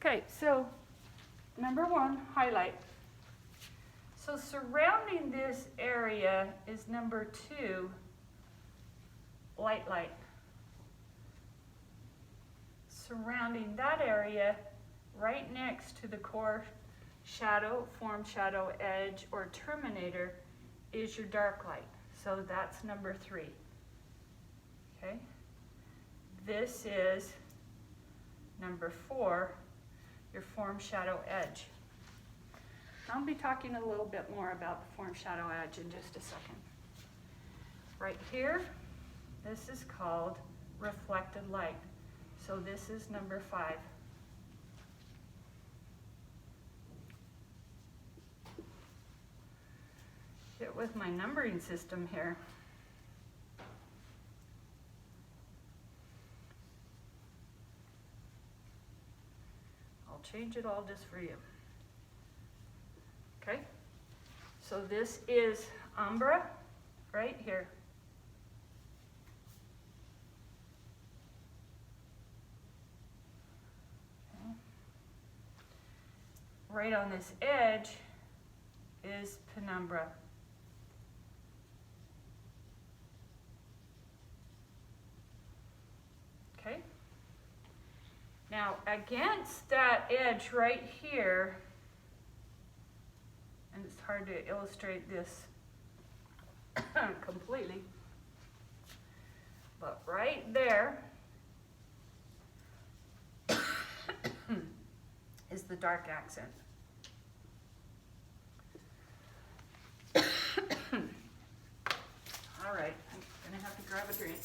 Okay, so number one, highlight. So surrounding this area is number two, light. Surrounding that area, right next to the core shadow, form shadow, edge, or terminator, is your dark light. So that's number three. Okay? This is number four, your form shadow edge. I'll be talking a little bit more about the form shadow edge in just a second. Right here, this is called reflected light. So this is number five. Get with my numbering system here. I'll change it all just for you. Okay? So this is umbra right here. Okay. Right on this edge is penumbra. Okay? Now against that edge right here, and it's hard to illustrate this completely, but right there is the dark accent. All right, I'm gonna have to grab a drink.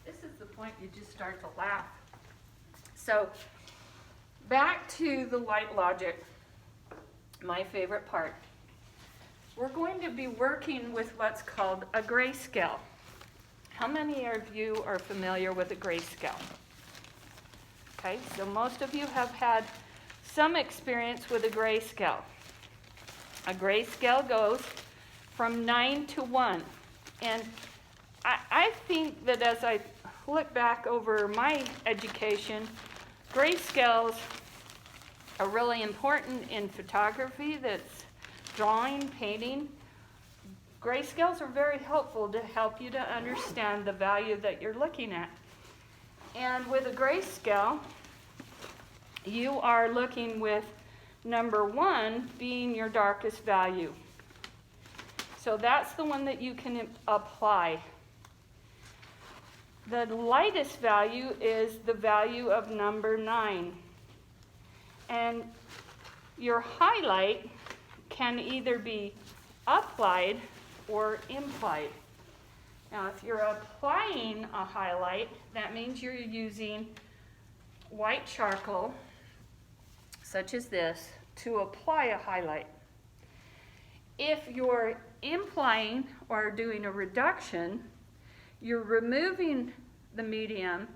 This is the point you just start to laugh. So back to the light logic, my favorite part. We're going to be working with what's called a grayscale. How many of you are familiar with a grayscale? Okay, so most of you have had some experience with a grayscale. A grayscale goes from 9 to 1. And I think that as I look back over my education, grayscales are really important in photography, that's drawing, painting. Grayscales are very helpful to help you to understand the value that you're looking at. And with a grayscale, you are looking with number one being your darkest value. So that's the one that you can apply. The lightest value is the value of number 9. And your highlight can either be applied or implied. Now, if you're applying a highlight, that means you're using white charcoal, such as this, to apply a highlight. If you're implying or doing a reduction, you're removing the medium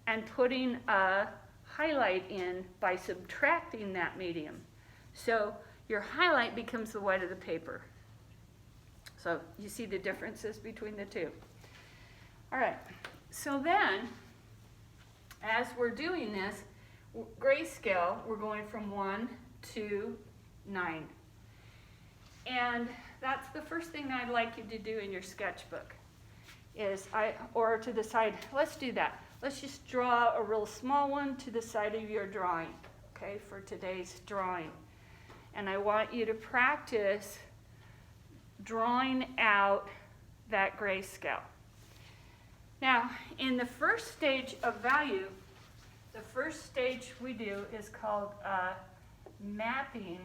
and putting a highlight in by subtracting that medium. So your highlight becomes the white of the paper. So you see the differences between the two. All right, so then, as we're doing this, grayscale, we're going from 1 to 9. And that's the first thing I'd like you to do in your sketchbook. Or to the side, let's do that. Let's just draw a real small one to the side of your drawing, okay, for today's drawing. And I want you to practice drawing out that grayscale. Now, in the first stage of value, the first stage we do is called mapping.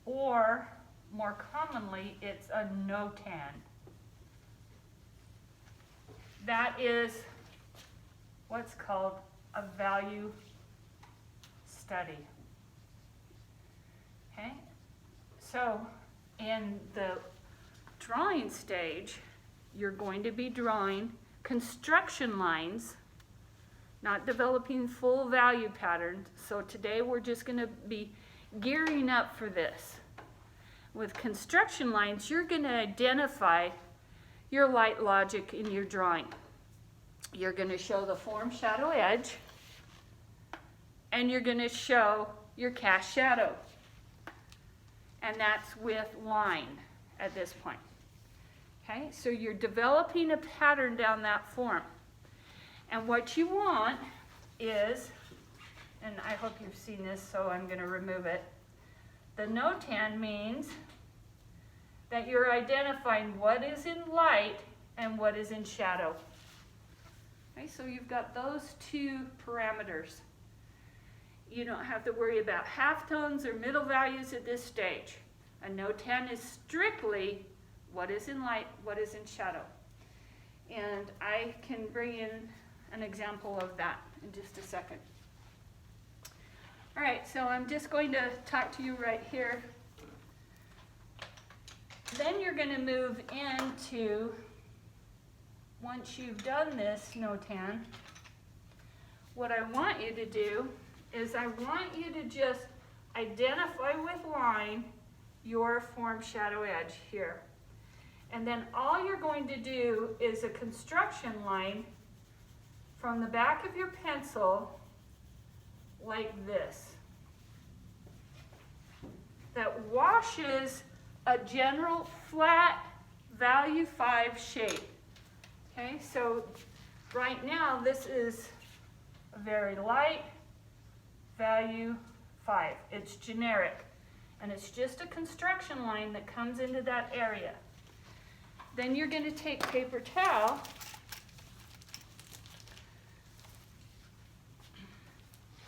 Or more commonly, it's a notan. That is what's called a value study. Okay? So in the drawing stage, you're going to be drawing construction lines, not developing full value patterns. So today we're just going to be gearing up for this. With construction lines, you're going to identify your light logic in your drawing. You're going to show the form, shadow, edge, and you're going to show your cast shadow. And that's with line at this point. Okay, so you're developing a pattern down that form. And what you want is, and I hope you've seen this, so I'm going to remove it. The notan means that you're identifying what is in light and what is in shadow. Okay, so you've got those two parameters. You don't have to worry about halftones or middle values at this stage. A notan is strictly what is in light, what is in shadow. And I can bring in an example of that in just a second. All right, so I'm just going to talk to you right here. Then you're going to move into, once you've done this notan, what I want you to do is I want you to just identify with line your form, shadow, edge here. And then all you're going to do is a construction line from the back of your pencil like this that washes a general flat value 5 shape. Okay, so right now this is a very light value 5. It's generic, and it's just a construction line that comes into that area. Then you're going to take paper towel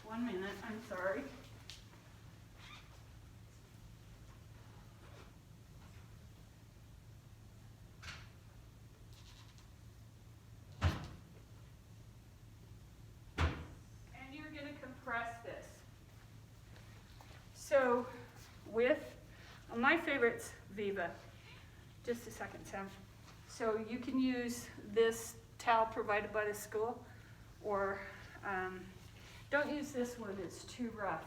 One minute, I'm sorry. And you're going to compress this. So with, my favorite's Viva. Just a second, Sam. So you can use this towel provided by the school, or don't use this one, it's too rough.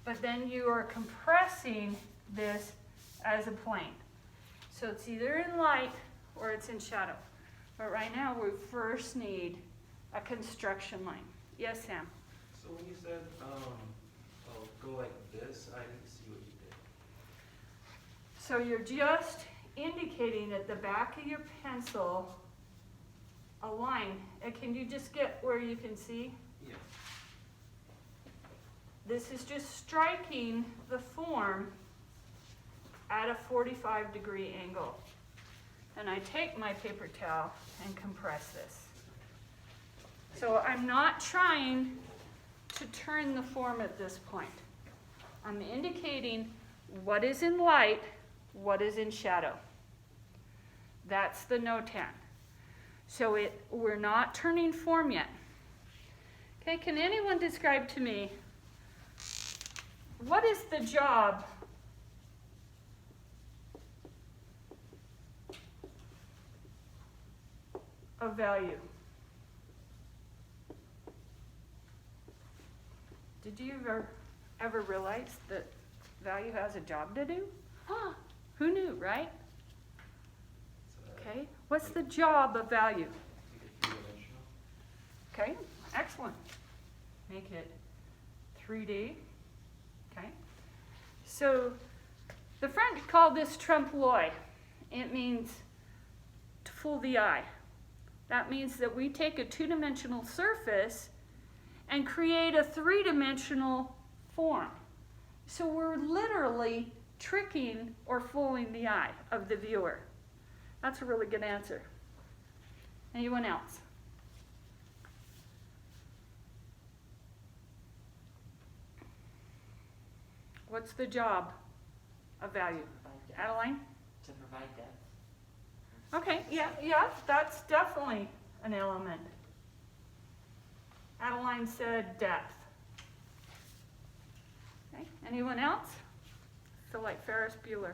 But then you are compressing this as a plane. So it's either in light or it's in shadow. But right now we first need a construction line. Yes, Sam? So when you said, go like this, I didn't see what you did. So you're just indicating at the back of your pencil a line. Can you just get where you can see? Yeah. This is just striking the form at a 45-degree angle. And I take my paper towel and compress this. So I'm not trying to turn the form at this point. I'm indicating what is in light, what is in shadow. That's the notan. So we're not turning form yet. Okay, can anyone describe to me what is the job of value? Did you ever realize that value has a job to do? Huh, who knew, right? Okay, what's the job of value? Three-dimensional. Okay, excellent. Make it 3D. Okay, so the French call this trompe-l'oeil. It means to fool the eye. That means that we take a two-dimensional surface and create a three-dimensional form. So we're literally tricking or fooling the eye of the viewer. That's a really good answer. Anyone else? What's the job of value? Adeline? To provide depth. Okay, yeah, that's definitely an element. Adeline said depth. Okay, anyone else? I feel like Ferris Bueller.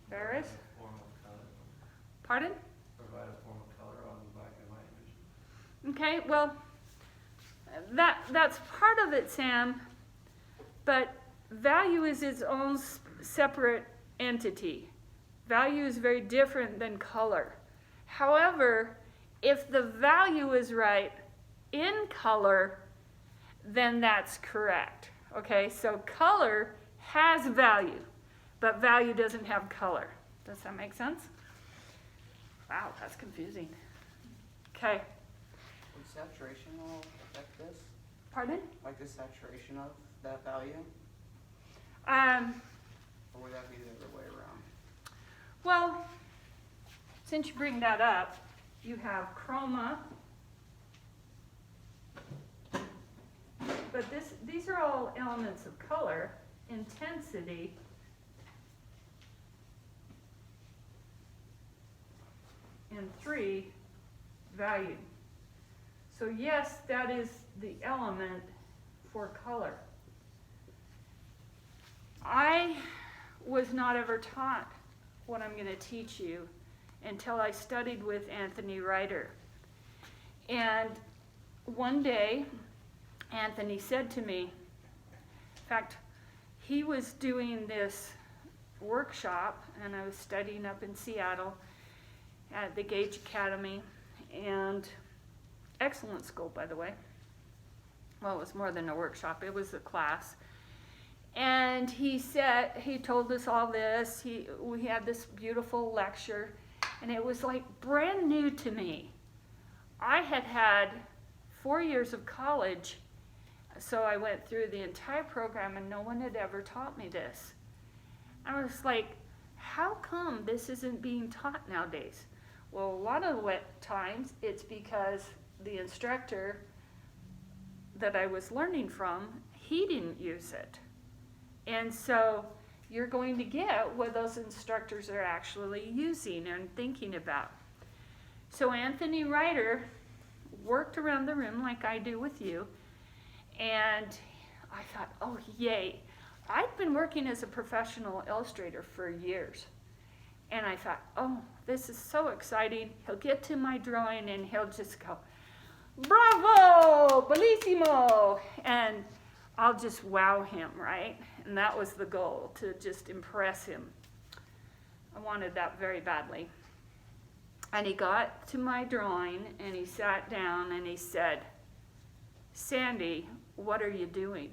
Ferris? Form of Pardon? Provide a form of color on the back of my image. Okay, well, that's part of it, Sam, but value is its own separate entity. Value is very different than color. However, if the value is right in color, then that's correct. Okay, so color has value, but value doesn't have color. Does that make sense? Wow, that's confusing. Okay. Would saturation will affect this? Pardon? Like the saturation of that value? Or would that be the other way around? Well, since you bring that up, you have chroma. But these are all elements of color. Intensity. And 3, value. So yes, that is the element for color. I was not ever taught what I'm going to teach you until I studied with Anthony Ryder. And one day, Anthony said to me, in fact, he was doing this workshop, and I was studying up in Seattle at the Gage Academy, and excellent school, by the way. Well, it was more than a workshop, it was a class. And he told us all this. We had this beautiful lecture, and it was like brand new to me. I had had 4 years of college, so I went through the entire program, and no one had ever taught me this. I was like, how come this isn't being taught nowadays? Well, a lot of the times it's because the instructor that I was learning from, he didn't use it. And so you're going to get what those instructors are actually using and thinking about. So Anthony Ryder worked around the room like I do with you, and I thought, oh yay. I'd been working as a professional illustrator for years. And I thought, oh, this is so exciting. He'll get to my drawing and he'll just go, bravo, bellissimo. And I'll just wow him, right? And that was the goal, to just impress him. I wanted that very badly. And he got to my drawing and he sat down and he said, Sandy, what are you doing?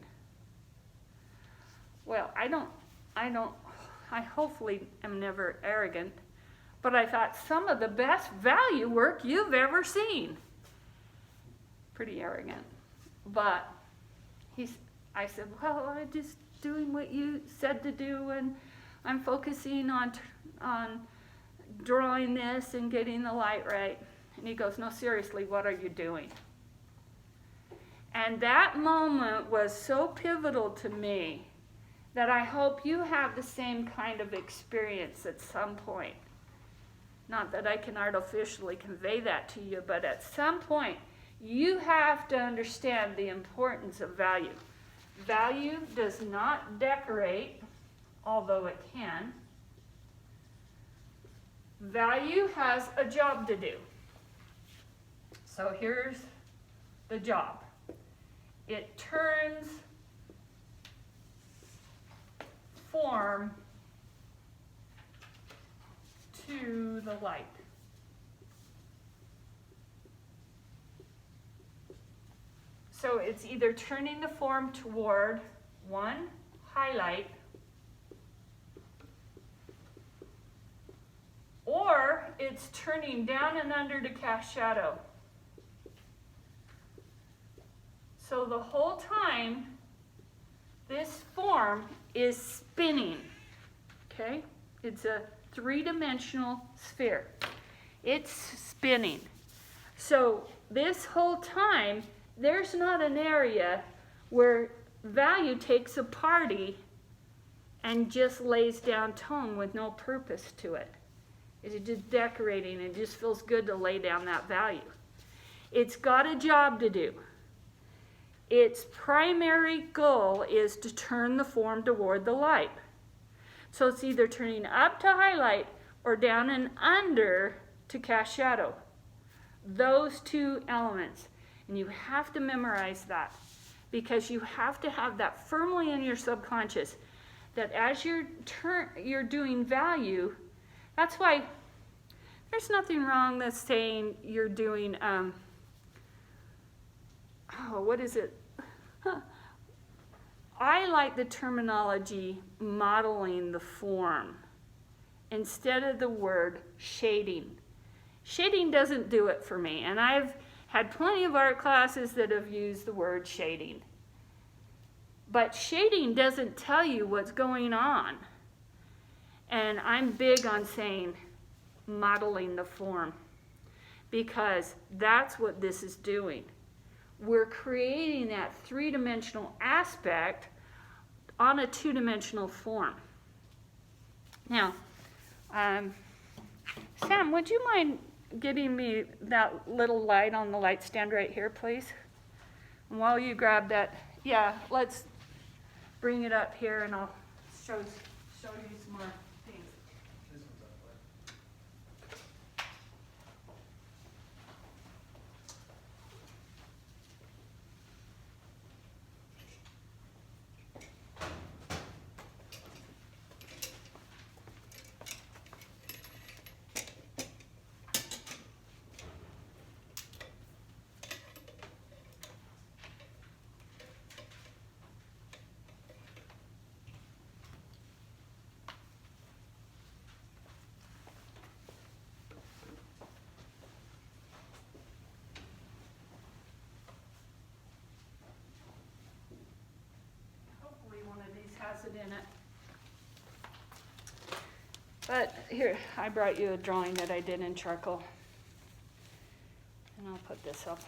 Well, I hopefully am never arrogant, but I thought some of the best value work you've ever seen. Pretty arrogant. But I said, well, I'm just doing what you said to do, and I'm focusing on drawing this and getting the light right. And he goes, no, seriously, what are you doing? And that moment was so pivotal to me that I hope you have the same kind of experience at some point. Not that I can artificially convey that to you, but at some point, you have to understand the importance of value. Value does not decorate, although it can. Value has a job to do. So here's the job. It turns form to the light. So it's either turning the form toward one, highlight, or it's turning down and under to cast shadow. So the whole time, this form is spinning, okay? It's a three-dimensional sphere. It's spinning. So this whole time, there's not an area where value takes a party and just lays down tone with no purpose to it. It's just decorating, and it just feels good to lay down that value. It's got a job to do. Its primary goal is to turn the form toward the light. So it's either turning up to highlight or down and under to cast shadow. Those two elements. And you have to memorize that because you have to have that firmly in your subconscious that as you're doing value, that's why there's nothing wrong with saying you're doing, what is it? I like the terminology modeling the form instead of the word shading. Shading doesn't do it for me, and I've had plenty of art classes that have used the word shading. But shading doesn't tell you what's going on. And I'm big on saying modeling the form because that's what this is doing. We're creating that three-dimensional aspect on a two-dimensional form. Now, Sam, would you mind giving me that little light on the light stand right here, please? And while you grab that, yeah, let's bring it up here and I'll show you some more things. This one's up, Hopefully one of these has it in it. But here, I brought you a drawing that I did in charcoal. And I'll put this up.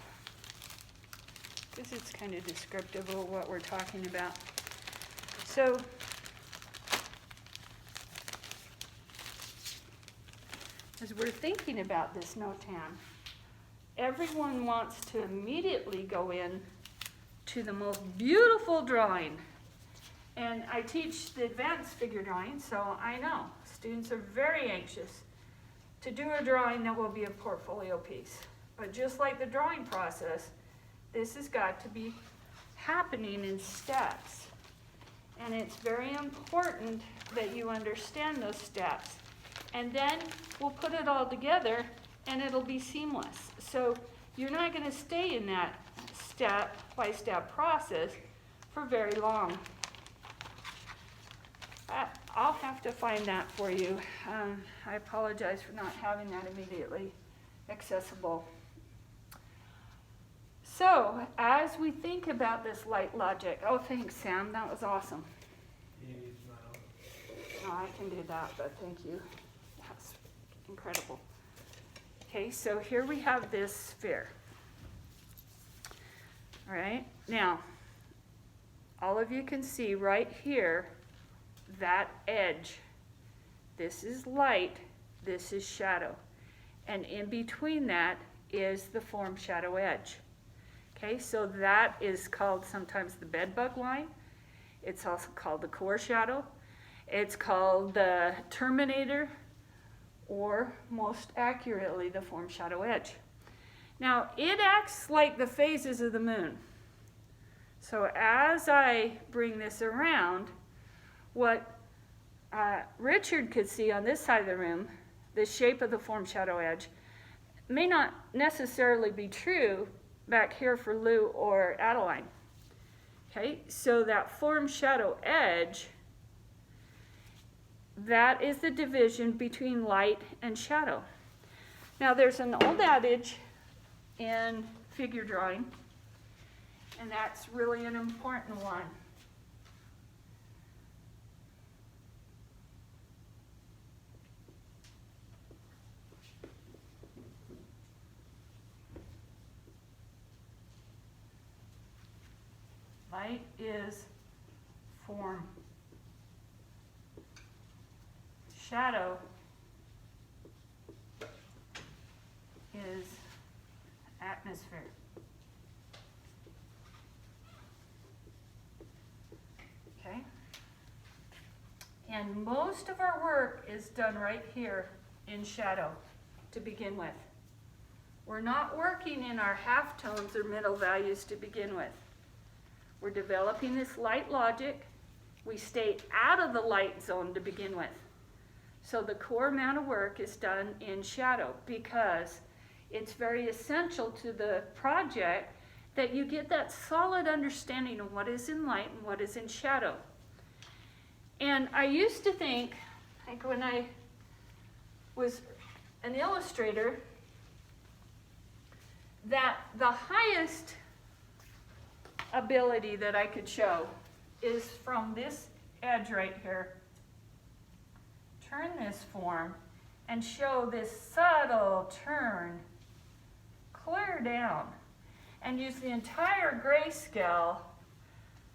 Because it's kind of descriptive of what we're talking about. So, as we're thinking about this NOTAM, everyone wants to immediately go in to the most beautiful drawing. And I teach the advanced figure drawing, so I know students are very anxious to do a drawing that will be a portfolio piece. But just like the drawing process, this has got to be happening in steps. And it's very important that you understand those steps. And then we'll put it all together and it'll be seamless. So you're not going to stay in that step-by-step process for very long. I'll have to find that for you. I apologize for not having that immediately accessible. So, as we think about this light logic, oh, thanks, Sam, that was awesome. You need my own. No, I can do that, but thank you. That's incredible. Okay, so here we have this sphere. All right, now, all of you can see right here that edge. This is light, this is shadow. And in between that is the form shadow edge. Okay, so that is called sometimes the bedbug line. It's also called the core shadow. It's called the terminator, or most accurately, the form shadow edge. Now, it acts like the phases of the moon. So as I bring this around, what Richard could see on this side of the room, the shape of the form shadow edge, may not necessarily be true back here for Lou or Adeline. Okay, so that form shadow edge, that is the division between light and shadow. Now there's an old adage in figure drawing, and that's really an important one. Light is form. Shadow is atmosphere. Okay? And most of our work is done right here in shadow to begin with. We're not working in our halftones or middle values to begin with. We're developing this light logic. We stay out of the light zone to begin with. So the core amount of work is done in shadow because it's very essential to the project that you get that solid understanding of what is in light and what is in shadow. And I used to think, like when I was an illustrator, that the highest ability that I could show is from this edge right here. Turn this form and show this subtle turn clear down and use the entire grayscale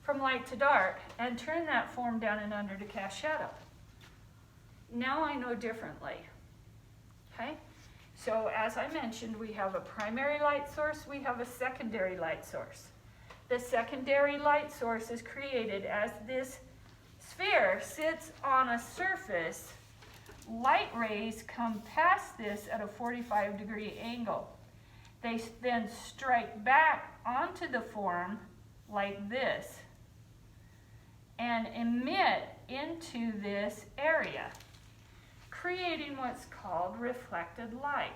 from light to dark and turn that form down and under to cast shadow. Now I know differently. Okay? So as I mentioned, we have a primary light source, we have a secondary light source. The secondary light source is created as this sphere sits on a surface. Light rays come past this at a 45-degree angle. They then strike back onto the form like this and emit into this area, creating what's called reflected light.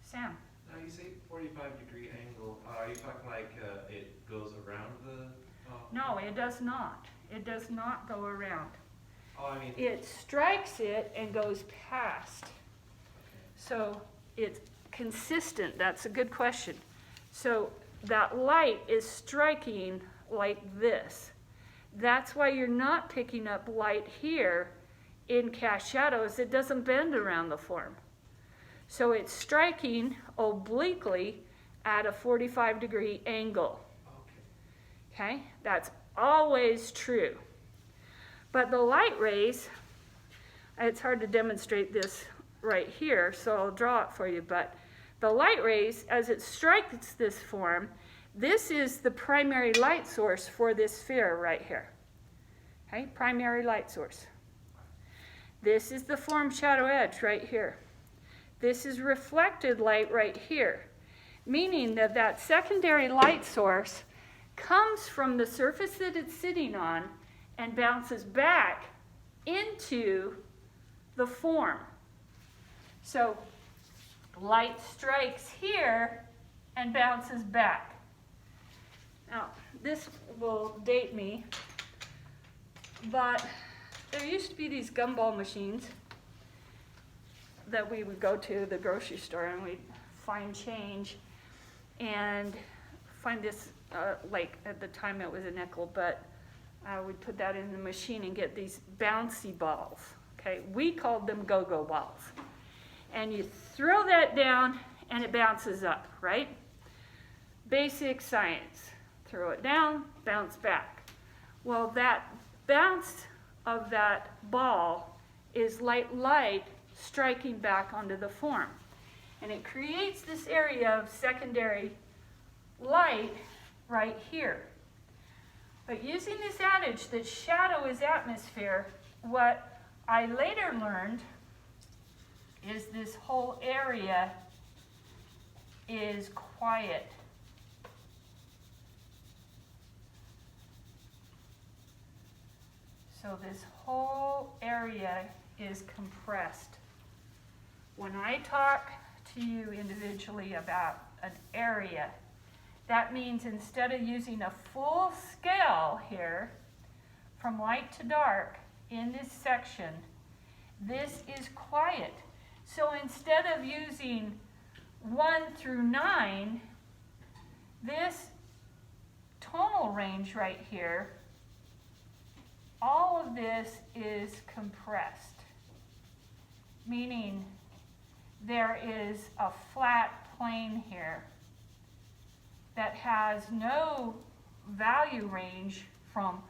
Sam? Now you say 45-degree angle. Are you talking like it goes around the? No, it does not. It does not go around. Oh, I mean. It strikes it and goes past. Okay. So it's consistent. That's a good question. So that light is striking like this. That's why you're not picking up light here in cast shadows. It doesn't bend around the form. So it's striking obliquely at a 45-degree angle. Okay, that's always true. But the light rays, it's hard to demonstrate this right here, so I'll draw it for you, but the light rays, as it strikes this form, this is the primary light source for this sphere right here. Okay, primary light source. This is the form shadow edge right here. This is reflected light right here, meaning that that secondary light source comes from the surface that it's sitting on and bounces back into the form. So light strikes here and bounces back. Now, this will date me, but there used to be these gumball machines that we would go to the grocery store and we'd find change and find this, like at the time it was a nickel, but we'd put that in the machine and get these bouncy balls. Okay, we called them go-go balls. And you throw that down and it bounces up, right? Basic science. Throw it down, bounce back. Well, that bounce of that ball is light striking back onto the form. And it creates this area of secondary light right here. But using this adage that shadow is atmosphere, what I later learned is this whole area is quiet. So this whole area is compressed. When I talk to you individually about an area, that means instead of using a full scale here, from light to dark in this section, this is quiet. So instead of using 1 through 9, this tonal range right here, all of this is compressed, meaning there is a flat plane here that has no value range from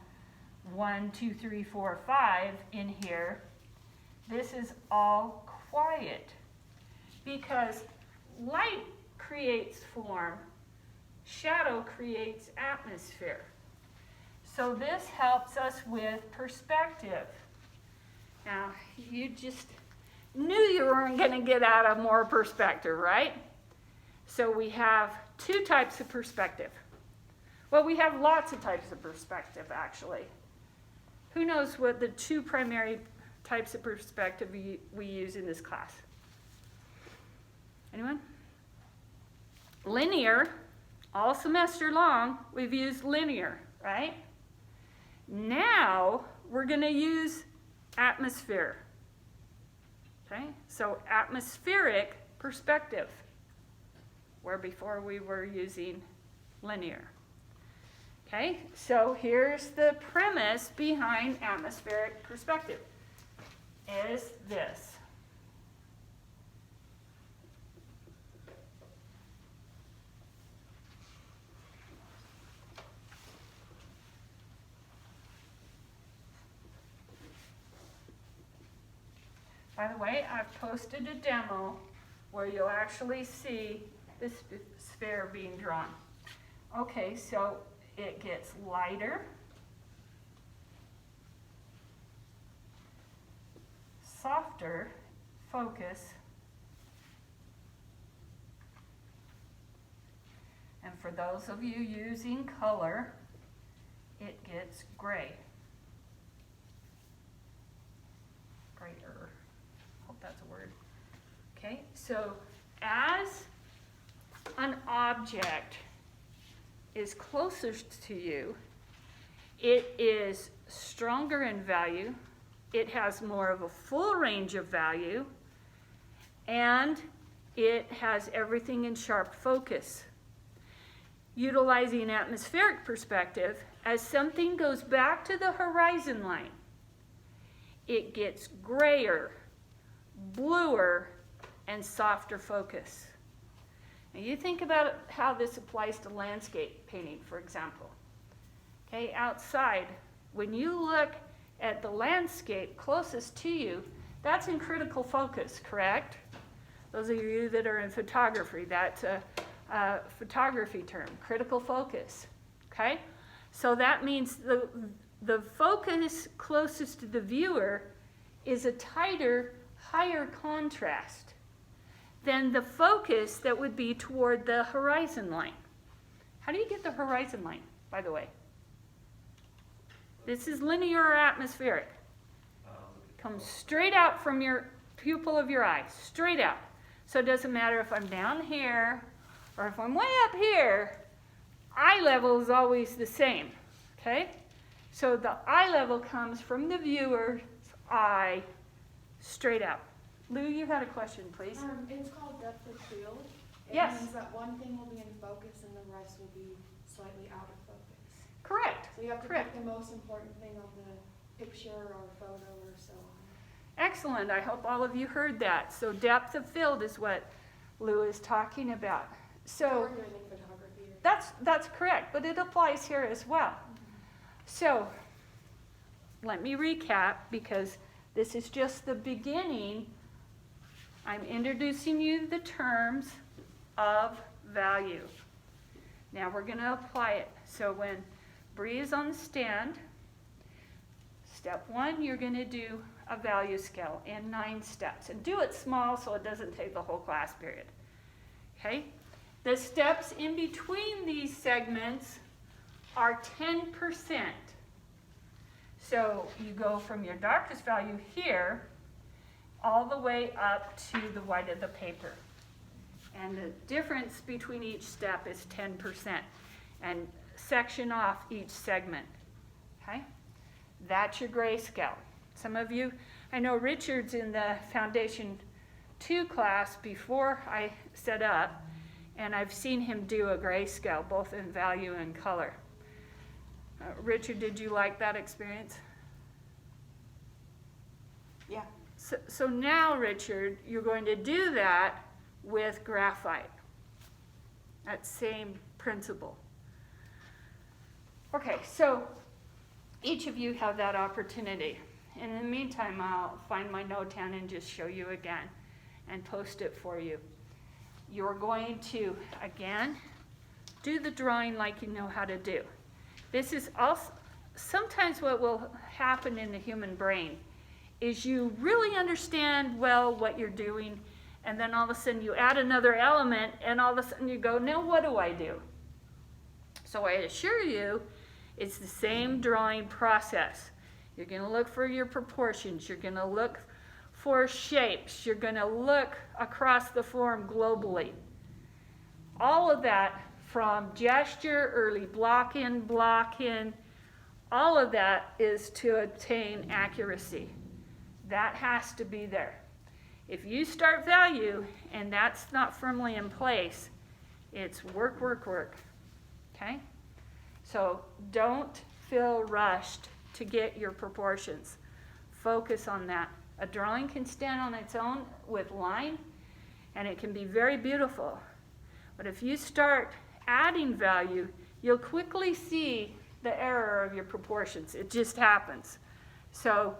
1, 2, 3, 4, 5 in here. This is all quiet because light creates form, shadow creates atmosphere. So this helps us with perspective. Now, knew you weren't going to get out of more perspective, right? So we have two types of perspective. Well, we have lots of types of perspective, actually. Who knows what the two primary types of perspective we use in this class? Anyone? Linear, all semester long, we've used linear, right? Now, we're going to use atmosphere. Okay, so atmospheric perspective, where before we were using linear. Okay, so here's the premise behind atmospheric perspective, is this. By the way, I've posted a demo where you'll actually see this sphere being drawn. Okay, so it gets lighter, softer focus, and for those of you using color, it gets gray. Grayer. Hope that's a word. Okay, so as an object is closest to you, it is stronger in value, it has more of a full range of value, and it has everything in sharp focus. Utilizing atmospheric perspective, as something goes back to the horizon line, it gets grayer, bluer, and softer focus. Now you think about how this applies to landscape painting, for example. Okay, outside, when you look at the landscape closest to you, that's in critical focus, correct? Those of you that are in photography, that's a photography term, critical focus. Okay, so that means the focus closest to the viewer is a tighter, higher contrast than the focus that would be toward the horizon line. How do you get the horizon line, by the way? This is linear or atmospheric. Comes straight out from your pupil of your eye, straight out. So it doesn't matter if I'm down here or if I'm way up here, eye level is always the same, okay? So the eye level comes from the viewer's eye straight out. Lou, you had a question, please. It's called depth of field. Yes. It means that one thing will be in focus and the rest will be slightly out of focus. Correct. So you have to Correct. pick the most important thing on the picture or photo or so on. Excellent. I hope all of you heard that. So depth of field is what Lou is talking about. So Or you're in photography. that's correct, but it applies here as well. So let me recap, because this is just the beginning. I'm introducing you the terms of value. Now we're going to apply it. So when Bree is on the stand, step 1, you're going to do a value scale in 9 steps. And do it small so it doesn't take the whole class period. Okay? The steps in between these segments are 10%. So you go from your darkest value here all the way up to the white of the paper. And the difference between each step is 10%. And section off each segment. Okay? That's your grayscale. Some of you, I know Richard's in the Foundation 2 class before I set up, and I've seen him do a grayscale, both in value and color. Richard, did you like that experience? Yeah. So now, Richard, you're going to do that with graphite. That same principle. Okay, so each of you have that opportunity. In the meantime, I'll find my notan and just show you again and post it for you. You're going to, again, do the drawing like you know how to do. This is also sometimes what will happen in the human brain is you really understand well what you're doing, and then all of a sudden you add another element, and all of a sudden you go, now what do I do? So I assure you, it's the same drawing process. You're going to look for your proportions. You're going to look for shapes. You're going to look across the form globally. All of that from gesture, early block in, all of that is to obtain accuracy. That has to be there. If you start value and that's not firmly in place, it's work. Okay? So don't feel rushed to get your proportions. Focus on that. A drawing can stand on its own with line, and it can be very beautiful. But if you start adding value, you'll quickly see the error of your proportions. It just happens. So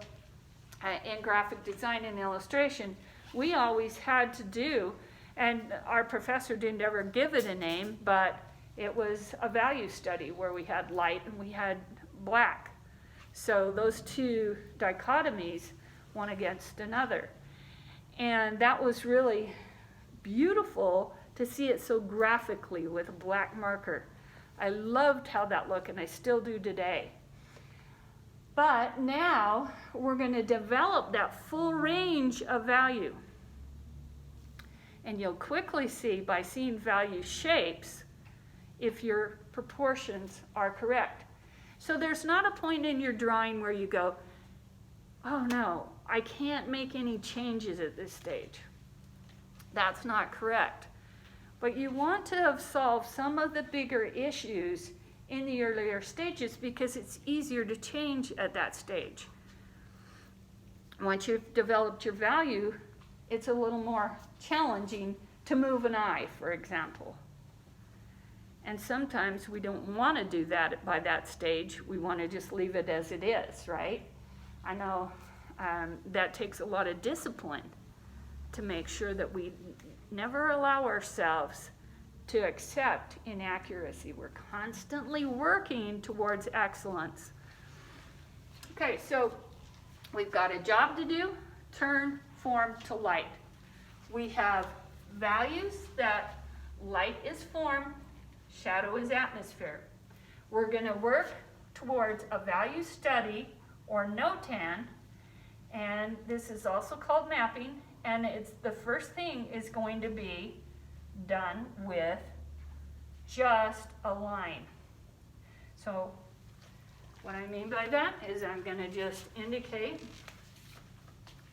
in graphic design and illustration, we always had to do, and our professor didn't ever give it a name, but it was a value study where we had light and we had black. So those two dichotomies, one against another. And that was really beautiful to see it so graphically with a black marker. I loved how that looked, and I still do today. But now we're going to develop that full range of value. And you'll quickly see by seeing value shapes if your proportions are correct. So there's not a point in your drawing where you go, oh no, I can't make any changes at this stage. That's not correct. But you want to have solved some of the bigger issues in the earlier stages because it's easier to change at that stage. Once you've developed your value, it's a little more challenging to move an eye, for example. And sometimes we don't want to do that by that stage. We want to just leave it as it is, right? I know that takes a lot of discipline to make sure that we never allow ourselves to accept inaccuracy. We're constantly working towards excellence. Okay, so we've got a job to do, turn form to light. We have values that light is form, shadow is atmosphere. We're going to work towards a value study or NOTAN, and this is also called mapping, and it's the first thing is going to be done with just a line. So what I mean by that is I'm going to just indicate,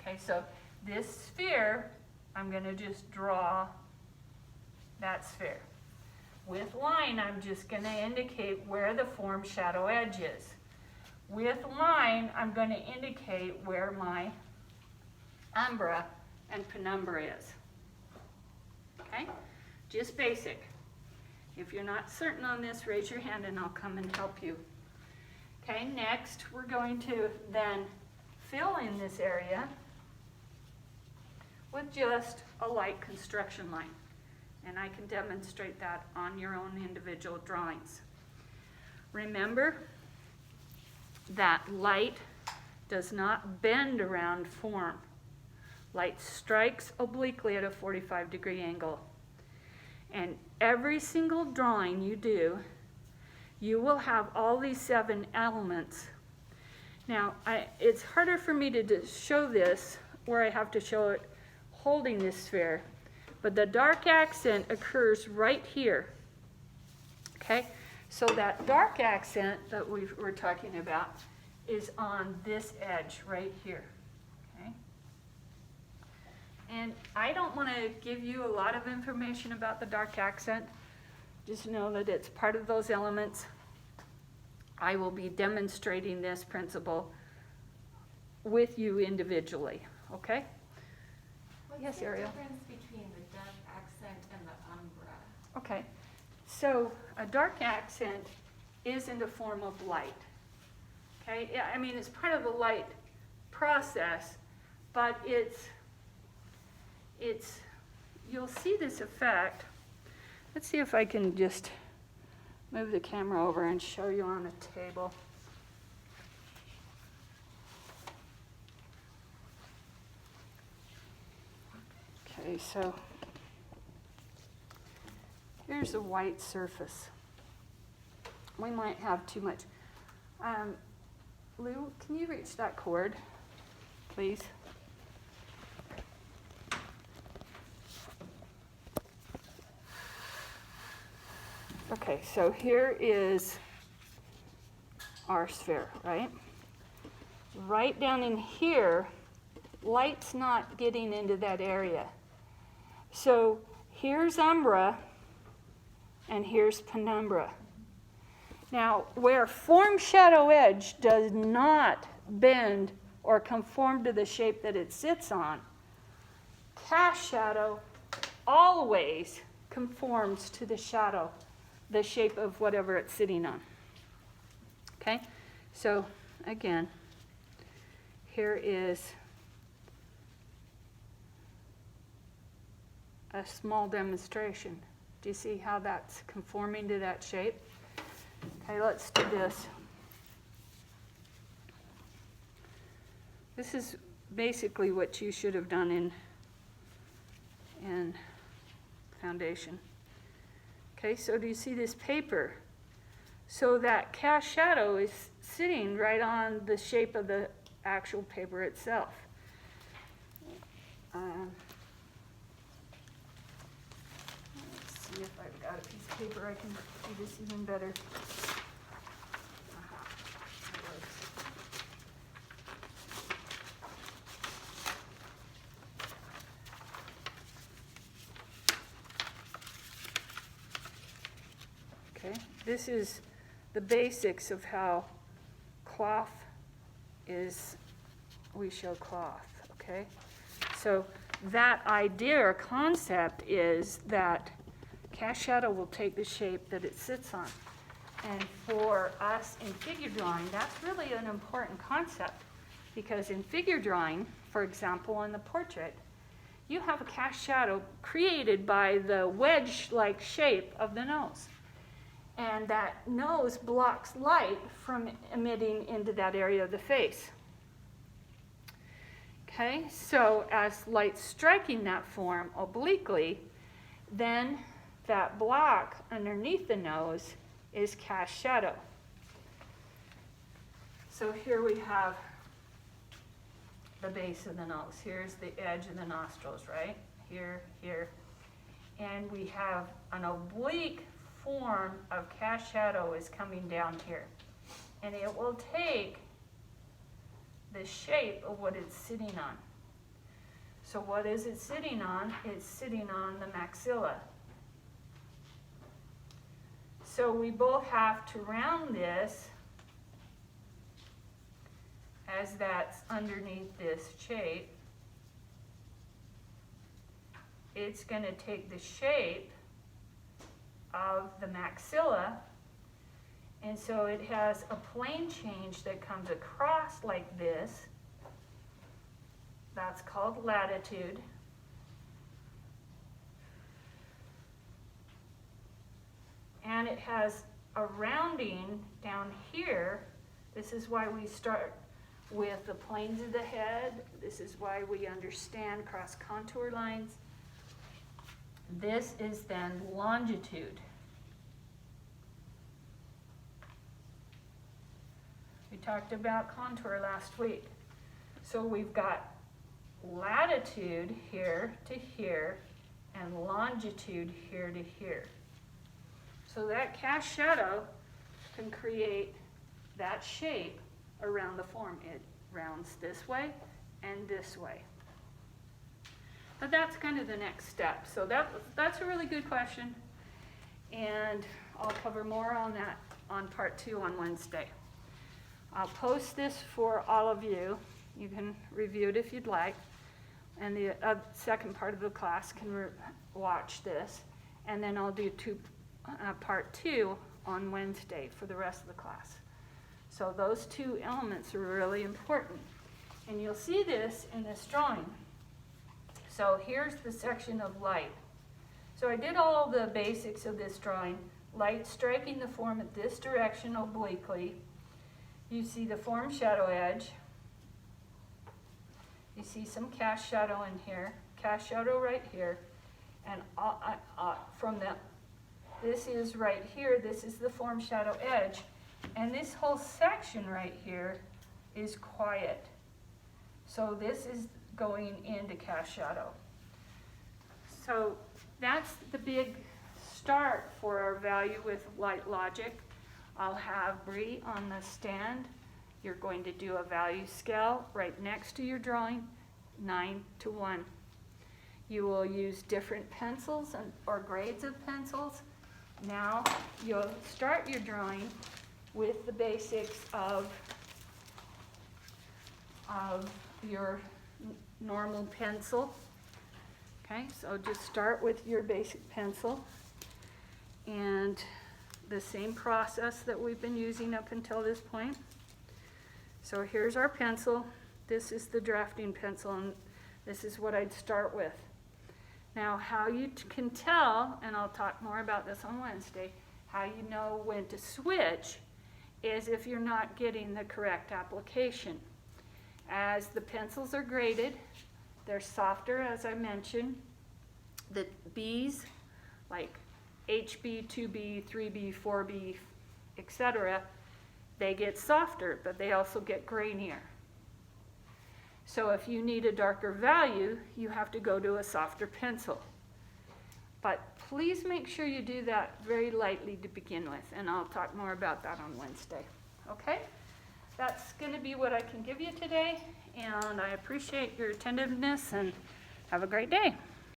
okay, so this sphere, I'm going to just draw that sphere. With line, I'm just going to indicate where the form shadow edge is. With line, I'm going to indicate where my umbra and penumbra is. Okay? Just basic. If you're not certain on this, raise your hand and I'll come and help you. Okay, next we're going to then fill in this area with just a light construction line. And I can demonstrate that on your own individual drawings. Remember that light does not bend around form. Light strikes obliquely at a 45-degree angle. And every single drawing you do, you will have all these 7 elements. Now, it's harder for me to show this where I have to show it holding this sphere, but the dark accent occurs right here. Okay? So that dark accent that we're talking about is on this edge right here. Okay? And I don't want to give you a lot of information about the dark accent. Just know that it's part of those elements. I will be demonstrating this principle with you individually. Okay? Yes, Ariel? What's the difference between the dark accent and the umbra? Okay. So a dark accent is in the form of light. Okay? Yeah, I mean, it's part of the light process, but it's you'll see this effect. Let's see if I can just move the camera over and show you on a table. Okay, so here's a white surface. We might have too much. Lou, can you reach that cord, please? Okay, so here is our sphere, right? Right down in here, light's not getting into that area. So here's umbra, and here's penumbra. Now, where form shadow edge does not bend or conform to the shape that it sits on, cast shadow always conforms to the shadow, the shape of whatever it's sitting on. Okay? So, again, here is a small demonstration. Do you see how that's conforming to that shape? Okay, let's do this. This is basically what you should have done in foundation. Okay, so do you see this paper? So that cast shadow is sitting right on the shape of the actual paper itself. Let's see if I've got a piece of paper I can do this even better. That works. Okay, this is the basics of how cloth is, we show cloth, okay? So that idea or concept is that cast shadow will take the shape that it sits on. And for us in figure drawing, that's really an important concept, because in figure drawing, for example, in the portrait, you have a cast shadow created by the wedge-like shape of the nose. And that nose blocks light from emitting into that area of the face. Okay, so as light's striking that form obliquely, then that block underneath the nose is cast shadow. So here we have the base of the nose. Here's the edge of the nostrils, right? Here, here. And we have an oblique form of cast shadow is coming down here. And it will take the shape of what it's sitting on. So what is it sitting on? It's sitting on the maxilla. So we both have to round this as that's underneath this shape. It's going to take the shape of the maxilla, and so it has a plane change that comes across like this. That's called latitude. And it has a rounding down here. This is why we start with the planes of the head. This is why we understand cross contour lines. This is then longitude. We talked about contour last week. So we've got latitude here to here and longitude here to here. So that cast shadow can create that shape around the form. It rounds this way and this way. But that's kind of the next step. So that's a really good question. And I'll cover more on that on part 2 on Wednesday. I'll post this for all of you. You can review it if you'd like. And the second part of the class can watch this. And then I'll do part 2 on Wednesday for the rest of the class. So those 2 elements are really important. And you'll see this in this drawing. So here's the section of light. So I did all the basics of this drawing. Light striking the form at this direction obliquely. You see the form shadow edge. You see some cast shadow in here. cast shadow right here, and from that, this is right here, this is the form shadow edge, and this whole section right here is quiet. So this is going into cast shadow. So that's the big start for our value with Light Logic. I'll have Bree on the stand. You're going to do a value scale right next to your drawing, 9:1. You will use different pencils or grades of pencils. Now you'll start your drawing with the basics of your normal pencil. Okay, so just start with your basic pencil, and the same process that we've been using up until this point. So here's our pencil. This is the drafting pencil, and this is what I'd start with. Now, how you can tell, and I'll talk more about this on Wednesday, how you know when to switch is if you're not getting the correct application. As the pencils are graded, they're softer, as I mentioned. The B's, like HB, 2B, 3B, 4B, etc., they get softer, but they also get grainier. So if you need a darker value, you have to go to a softer pencil. But please make sure you do that very lightly to begin with, and I'll talk more about that on Wednesday. Okay? That's going to be what I can give you today, and I appreciate your attentiveness, and have a great day.